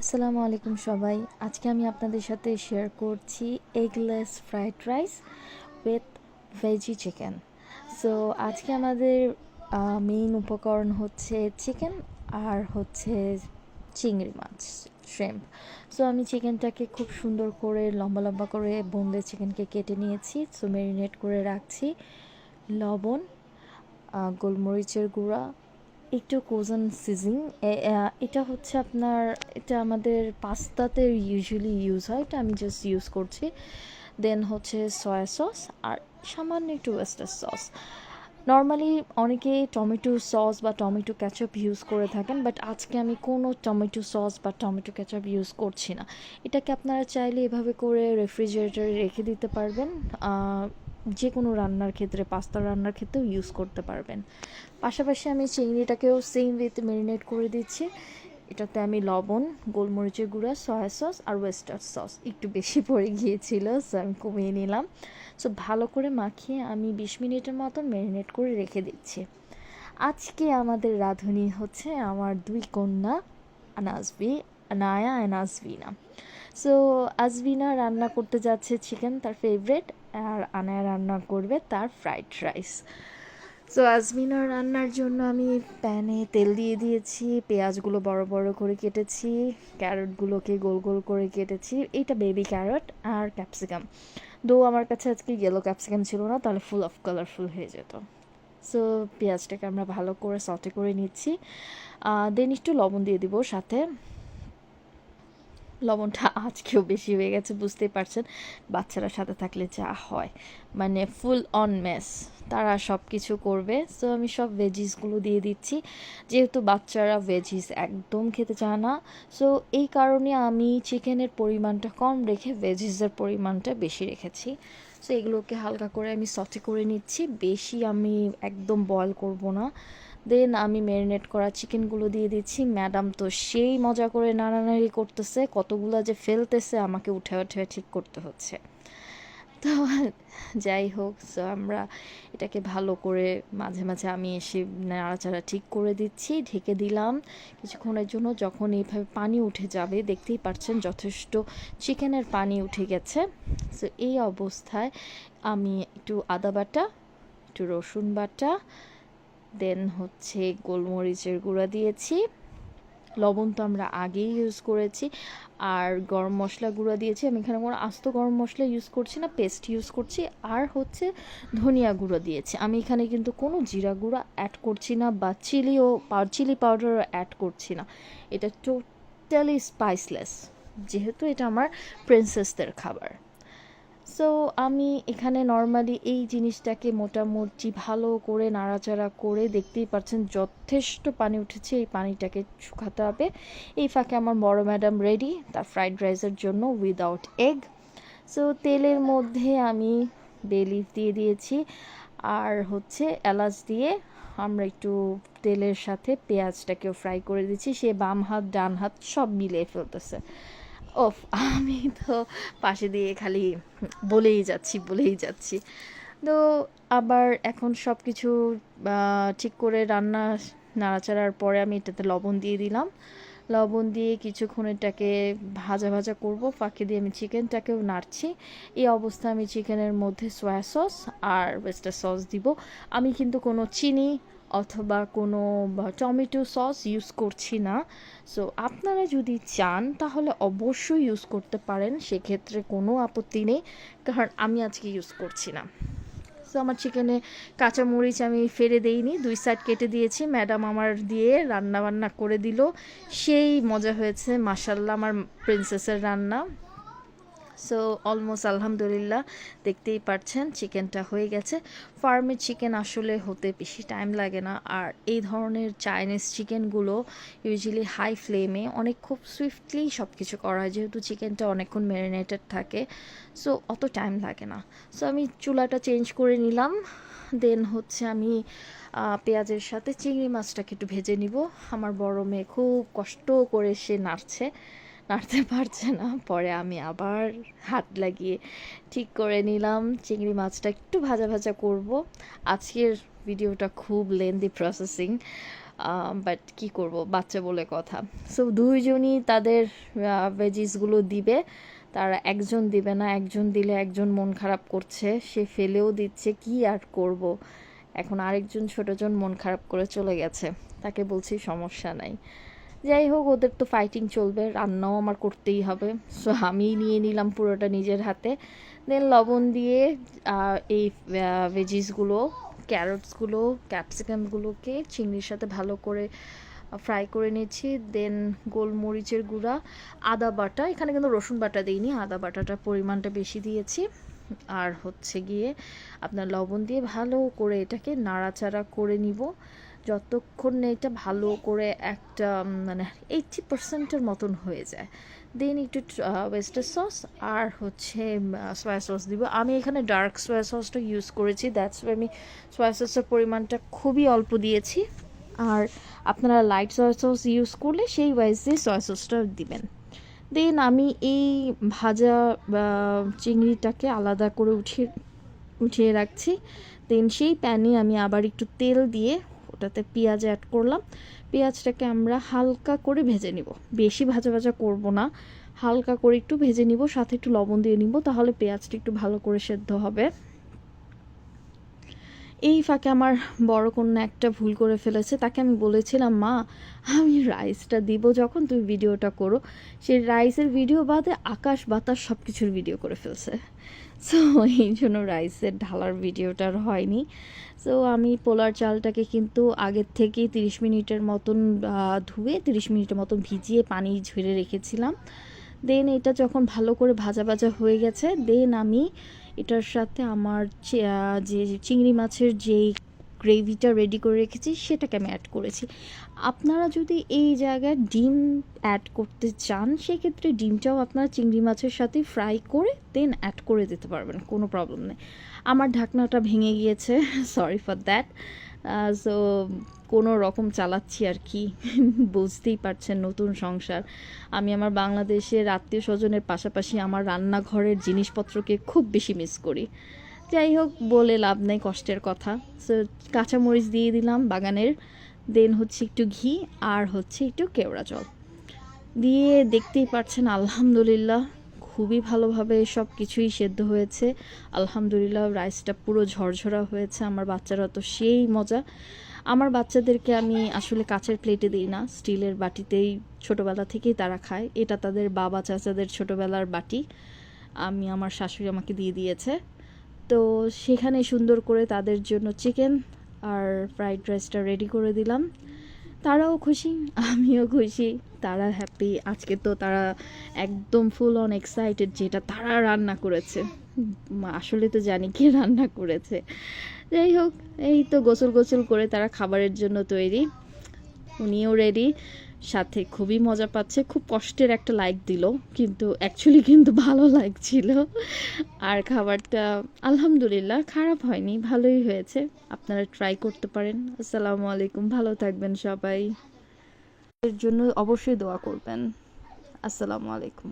আসসালামু আলাইকুম সবাই। আজকে আমি আপনাদের সাথে শেয়ার করছি eggless fried rice with veggie chicken. So আজকে আমাদের মেইন উপকরণ হচ্ছে চিকেন আর হচ্ছে চিংড়ি মাছ, শ্রিম্প। সো আমি চিকেনটাকে খুব সুন্দর করে লম্বা লম্বা করে বোনলেস চিকেনকে কেটে নিয়েছি। সো ম্যারিনেট করে রাখছি লবণ, গোলমরিচের গুঁড়া, একটু কোজন সিজিং। এটা হচ্ছে আপনার, এটা আমাদের পাস্তাতে ইউজুয়ালি ইউজ হয়, এটা আমি জাস্ট ইউজ করছি। দেন হচ্ছে সয়া সস আর সামান্য একটু ওয়েস্টার সস। নর্মালি অনেকে টমেটো সস বা টমেটো ক্যাচাপ ইউজ করে থাকেন, বাট আজকে আমি কোনো টমেটো সস বা টমেটো ক্যাচাপ ইউজ করছি না। এটাকে আপনারা চাইলে এভাবে করে রেফ্রিজারেটরে রেখে দিতে পারবেন, যে কোনো রান্নার ক্ষেত্রে, পাস্তা রান্নার ক্ষেত্রেও ইউজ করতে পারবেন। পাশাপাশি আমি চিংড়িটাকেও সেম ওয়েতে ম্যারিনেট করে দিচ্ছি। এটাতে আমি লবণ, গোলমরিচের গুঁড়া, সয়া সস আর ওয়েস্টার সস একটু বেশি পড়ে গিয়েছিল, সো আমি কমিয়ে নিলাম। সো ভালো করে মাখিয়ে আমি 20 মিনিটের মতন ম্যারিনেট করে রেখে দিচ্ছি। আজকে আমাদের রাঁধুনি হচ্ছে আমার দুই কন্যা, আনায়া অ্যান্ড আজভিনা। সো আজভিনা রান্না করতে যাচ্ছে চিকেন, তার ফেভারেট, আর আনায়া রান্না করবে তার ফ্রাইড রাইস। সো আজমিনার রান্নার জন্য আমি প্যানে তেল দিয়ে দিয়েছি, পেঁয়াজগুলো বড় বড় করে কেটেছি, ক্যারটগুলোকে গোল গোল করে কেটেছি। এইটা বেবি ক্যারট আর ক্যাপসিকাম, দো আমার কাছে আজকে ইয়েলো ক্যাপসিকাম ছিল না, তাহলে ফুল অফ কালারফুল হয়ে যেত। সো পেঁয়াজটাকে আমরা ভালো করে সটে করে নিচ্ছি। দেন একটু লবণ দিয়ে দিব সাথে। লবণটা আজকেও বেশি হয়ে গেছে, বুঝতেই পারছেন, বাচ্চারা সাথে থাকলে যা হয়, মানে ফুল অন মেস, তারা সব কিছু করবে। সো আমি সব ভেজিসগুলো দিয়ে দিচ্ছি, যেহেতু বাচ্চারা ভেজিস একদম খেতে চায় না। সো এই কারণে আমি চিকেনের পরিমাণটা কম রেখে ভেজিসের পরিমাণটা বেশি রেখেছি। সো এগুলোকে হালকা করে আমি সটে করে নিচ্ছি, বেশি আমি একদম বয়েল করব না। দেন আমি ম্যারিনেট করা চিকেনগুলো দিয়ে দিচ্ছি। ম্যাডাম তো সেই মজা করে নাড়ানাড়ি করতেছে, কতগুলো যে ফেলতেছে, আমাকে উঠে উঠে ঠিক করতে হচ্ছে। তো যাই হোক, সো আমরা এটাকে ভালো করে মাঝে মাঝে আমি এসে নাড়াচাড়া ঠিক করে দিচ্ছি, ঢেকে দিলাম কিছুক্ষণের জন্য। যখন এইভাবে পানি উঠে যাবে, দেখতেই পাচ্ছেন যথেষ্ট চিকেনের পানি উঠে গেছে। সো এই অবস্থায় আমি একটু আদা বাটা, একটু রসুন বাটা, দেন হচ্ছে গোলমরিচের গুঁড়া দিয়েছি, লবণ তো আমরা আগেই ইউজ করেছি, আর গরম মশলা গুঁড়া দিয়েছি। আমি এখানে কোনো আস্ত গরম মশলা ইউজ করছি না, পেস্ট ইউজ করছি। আর হচ্ছে ধনিয়া গুঁড়ো দিয়েছি। আমি এখানে কিন্তু কোনো জিরা গুঁড়া অ্যাড করছি না, বা চিলি পাউডারও অ্যাড করছি না। এটা টোটালি স্পাইসলেস, যেহেতু এটা আমার প্রিন্সেসদের খাবার। সো আমি এখানে নর্মালি এই জিনিসটাকে মোটামুটি ভালো করে নাড়াচাড়া করে, দেখতেই পাচ্ছেন যথেষ্ট পানি উঠেছে, এই পানিটাকে শুকাতে হবে। এই ফাঁকে আমার বড় ম্যাডাম রেডি তার ফ্রাইড রাইসের জন্য উইদাউট এগ। সো তেলের মধ্যে আমি বে লিফ দিয়ে দিয়েছি, আর হচ্ছে এলাচ দিয়ে আমরা একটু তেলের সাথে পেঁয়াজটাকেও ফ্রাই করে দিচ্ছি। সে বাম হাত ডান হাত সব মিলিয়ে ফেলতেছে। ওফ, আমি তো পাশে দিয়ে খালি বলেই যাচ্ছি। তো আবার এখন সব কিছু ঠিক করে রান্না নাড়াচাড়ার পরে আমি এটাতে লবণ দিয়ে দিলাম। লবণ দিয়ে কিছুক্ষণ এটাকে ভাজা ভাজা করব, ফাঁকে দিয়ে আমি চিকেনটাকেও নাড়ছি। এই অবস্থায় আমি চিকেনের মধ্যে সয়া সস আর ওয়েস্টার সস দিব। আমি কিন্তু কোনো চিনি অথবা কোনো টমেটো সস ইউজ করছি না। সো আপনারা যদি চান তাহলে অবশ্যই ইউজ করতে পারেন, সেক্ষেত্রে কোনো আপত্তি নেই, কারণ আমি আজকে ইউজ করছি না। সো আমার চিকেনে কাঁচামরিচ আমি ফেলে দেইনি, দুই সাইড কেটে দিয়েছি। ম্যাডাম আমার দিয়ে রান্না বান্না করে দিল, সেই মজা হয়েছে মাশাল্লাহ আমার প্রিন্সেসের রান্না। সো অলমোস্ট আলহামদুলিল্লাহ, দেখতেই পাচ্ছেন চিকেনটা হয়ে গেছে। ফার্মের চিকেন আসলে হতে বেশি টাইম লাগে না, আর এই ধরনের চাইনিজ চিকেনগুলো ইউজুয়ালি হাই ফ্লেমে অনেক খুব সুইফটলি সব কিছু করা হয়, যেহেতু চিকেনটা অনেকক্ষণ ম্যারিনেটেড থাকে। সো অত টাইম লাগে না। সো আমি চুলাটা চেঞ্জ করে নিলাম। দেন হচ্ছে আমি পেঁয়াজের সাথে চিংড়ি মাছটাকে একটু ভেজে নিব। আমার বড় মেয়ে খুব কষ্ট করে সে নাড়তে পারছে না, পরে আমি আবার হাত লাগিয়ে ঠিক করে নিলাম। চিংড়ি মাছটা একটু ভাজা ভাজা করব। আজকের ভিডিওটা খুব লেন্দি প্রসেসিং, বাট কি করব, বাচ্চা বলে কথা। সো দুইজনই তাদের ভেজিসগুলো দিবে, তারা একজন দিবে না, একজন দিলে একজন মন খারাপ করছে, সে ফেলেও দিচ্ছে, কি আর করব। এখন আরেকজন ছোটজন মন খারাপ করে চলে গেছে, তাকে বলছি সমস্যা নাই। যাই হোক, ওদের তো ফাইটিং চলবে, রান্নাও আমার করতেই হবে। সো আমি নিয়ে নিলাম পুরোটা নিজের হাতে। দেন লবণ দিয়ে এই ভেজিসগুলো, ক্যারটসগুলো, ক্যাপসিকামগুলোকে চিংড়ির সাথে ভালো করে ফ্রাই করে নিচ্ছি। দেন গোলমরিচের গুঁড়া, আদা বাটা, এখানে কিন্তু রসুন বাটা দিইনি, আদা বাটাটার পরিমাণটা বেশি দিয়েছি। আর হচ্ছে গিয়ে আপনার লবণ দিয়ে ভালো করে এটাকে নাড়াচাড়া করে নিব যতক্ষণ না এটা ভালো করে একটা মানে 80%-এর মতন হয়ে যায়। দেন একটু ওয়েস্টার সস আর হচ্ছে সয়া সস দিব। আমি এখানে ডার্ক সয়া সসটা ইউজ করেছি, দ্যাটস ওয়াই আমি সয়া সসের পরিমাণটা খুবই অল্প দিয়েছি। আর আপনারা লাইট সয়া সস ইউজ করলে সেই ওয়াইজে সয়া সসটা দিবেন। দেন আমি এই ভাজা চিংড়িটাকে আলাদা করে উঠিয়ে রাখছি। দেন সেই প্যানে আমি আবার একটু তেল দিয়ে ওটাতে পেঁয়াজ অ্যাড করলাম। পেঁয়াজটাকে আমরা হালকা করে ভেজে নিব, বেশি ভাজা ভাজা করব না, হালকা করে একটু ভেজে নিব, সাথে একটু লবণ দিয়ে নিব, তাহলে পেঁয়াজটা একটু ভালো করে সেদ্ধ হবে। এই ফাঁকে আমার বড় কন্যা একটা ভুল করে ফেলেছে, তাকে আমি বলেছিলাম মা আমি রাইসটা দিব যখন তুমি ভিডিওটা করো, সেই রাইসের ভিডিও বাদে আকাশ বাতাস সব কিছুর ভিডিও করে ফেলছে। সো এই জন্য রাইসের ঢালার ভিডিওটা আর হয়নি। সো আমি পোলার চালটাকে কিন্তু আগের থেকেই 30 মিনিটের মতন ধুয়ে 30 মিনিটের মতন ভিজিয়ে পানি ঝরে রেখেছিলাম। দেন এটা যখন ভালো করে ভাজা ভাজা হয়ে গেছে, দেন আমি এটার সাথে আমার যে চিংড়ি মাছের যেই গ্রেভিটা রেডি করে রেখেছি সেটাকে আমি অ্যাড করেছি। আপনারা যদি এই জায়গায় ডিম অ্যাড করতে চান, সেক্ষেত্রে ডিমটাও আপনারা চিংড়ি মাছের সাথে ফ্রাই করে দেন অ্যাড করে দিতে পারবেন, কোনো প্রবলেম নেই। আমার ঢাকনাটা ভেঙে গিয়েছে, সরি ফর দ্যাট। সো কোনো রকম চালাচ্ছি আর কি, বুঝতেই পারছেন নতুন সংসার। আমি আমার বাংলাদেশের আত্মীয় স্বজনের পাশাপাশি আমার রান্নাঘরের জিনিসপত্রকে খুব বেশি মিস করি। যাই হোক, বলে লাভ নেই, কষ্টের কথা। সো কাঁচামরিচ দিয়ে দিলাম বাগানের, দেন হচ্ছে একটু ঘি আর হচ্ছে একটু কেওড়া জল দিয়ে, দেখতেই পাচ্ছেন আলহামদুলিল্লাহ খুবই ভালোভাবে সব কিছুই সেদ্ধ হয়েছে। আলহামদুলিল্লাহ রাইসটা পুরো ঝরঝরা হয়েছে। আমার বাচ্চারা তো সেই মজা। আমার বাচ্চাদেরকে আমি আসলে কাচের প্লেটে দিই না, স্টিলের বাটিতেই ছোটোবেলা থেকেই তারা খায়। এটা তাদের বাবা চাচাদের ছোটোবেলার বাটি, আমি আমার শাশুড়ি আমাকে দিয়ে দিয়েছে। তো সেখানে সুন্দর করে তাদের জন্য চিকেন আর ফ্রাইড রাইসটা রেডি করে দিলাম। তারাও খুশি, আমিও খুশি, তারা হ্যাপি। আজকে তো তারা একদম ফুল অন এক্সাইটেড যেটা তারা রান্না করেছে। আসলে তো জানি কে রান্না করেছে। যাই হোক, এই তো গোসল গোসল করে তারা খাবারের জন্য তৈরি, উনিও রেডি, সাথে খুবই মজা পাচ্ছে। খুব কষ্টের একটা লাইক দিল, কিন্তু অ্যাকচুয়ালি কিন্তু ভালো লাগছিল। আর খাবারটা আলহামদুলিল্লাহ খারাপ হয়নি, ভালোই হয়েছে। আপনারা ট্রাই করতে পারেন। আসসালামু আলাইকুম, ভালো থাকবেন সবাই, এর জন্য অবশ্যই দোয়া করবেন। আসসালামু আলাইকুম।